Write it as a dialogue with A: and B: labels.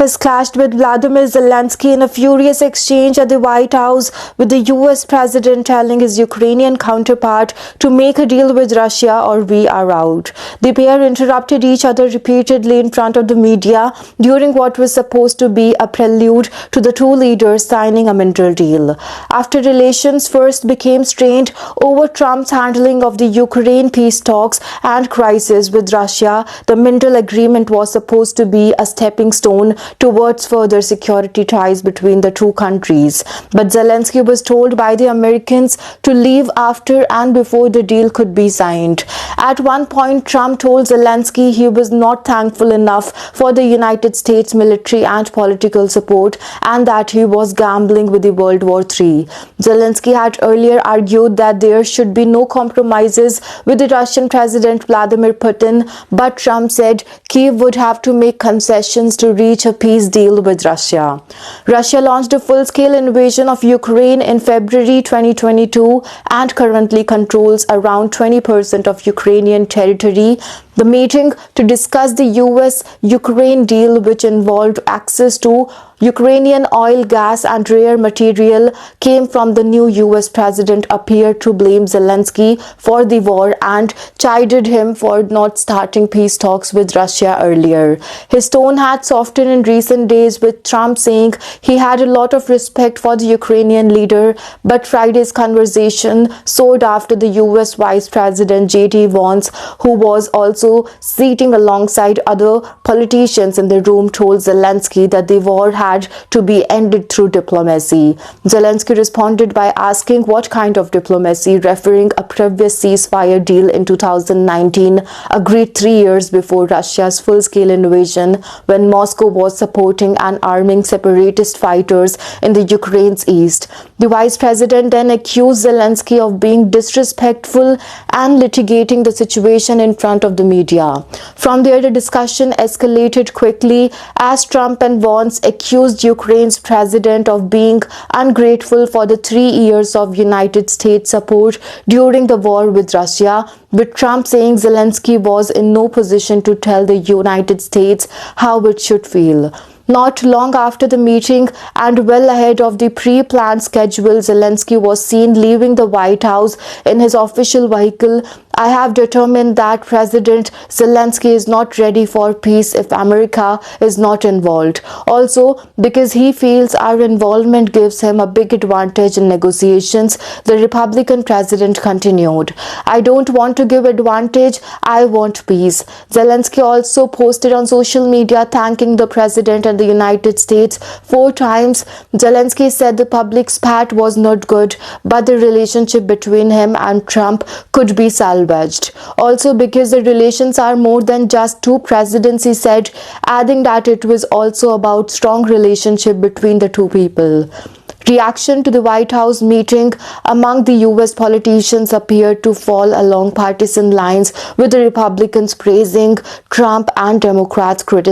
A: has clashed with Vladimir Zelensky in a furious exchange at the White House, with the US president telling his Ukrainian counterpart to make a deal with Russia or we are out. The pair interrupted each other repeatedly in front of the media during what was supposed to be a prelude to the two leaders signing a middle deal. After relations first became strained over Trump's handling of the Ukraine peace talks and crisis with Russia, the middle agreement was supposed to be a stepping stone towards further security ties between the two countries. But Zelensky was told by the Americans to leave after and before the deal could be signed. At one point, Trump told Zelensky he was not thankful enough for the United States military and political support and that he was gambling with the World War III. Zelensky had earlier argued that there should be no compromises with the Russian President Vladimir Putin, but Trump said Kyiv would have to make concessions to reach a peace deal with Russia. Russia launched a full-scale invasion of Ukraine in February 2022 and currently controls around 20% of Ukrainian territory. The meeting to discuss the US-Ukraine deal, which involved access to Ukrainian oil, gas and rare material, came from the new US president appeared to blame Zelensky for the war and chided him for not starting peace talks with Russia earlier. His tone had softened in recent days, with Trump saying he had a lot of respect for the Ukrainian leader, but Friday's conversation soared after the US Vice President J.D. Vance, who was also seating alongside other politicians in the room, told Zelensky that the war had to be ended through diplomacy. Zelensky responded by asking what kind of diplomacy, referring a previous ceasefire deal in 2019 agreed 3 years before Russia's full-scale invasion, when Moscow was supporting and arming separatist fighters in the Ukraine's east. The vice president then accused Zelensky of being disrespectful and litigating the situation in front of the media. From there, the discussion escalated quickly as Trump and Vance accused Ukraine's president of being ungrateful for the 3 years of United States support during the war with Russia, with Trump saying Zelensky was in no position to tell the United States how it should feel. Not long after the meeting and well ahead of the pre-planned schedule, Zelensky was seen leaving the White House in his official vehicle. I have determined that President Zelensky is not ready for peace if America is not involved. Also, because he feels our involvement gives him a big advantage in negotiations, the Republican president continued. I don't want to give advantage, I want peace. Zelensky also posted on social media thanking the president and the United States 4 times. Zelensky said the public spat was not good, but the relationship between him and Trump could be salvaged. Also, because the relations are more than just two presidents, he said, adding that it was also about strong relationship between the two people. Reaction to the White House meeting among the US politicians appeared to fall along partisan lines, with the Republicans praising Trump and Democrats criticizing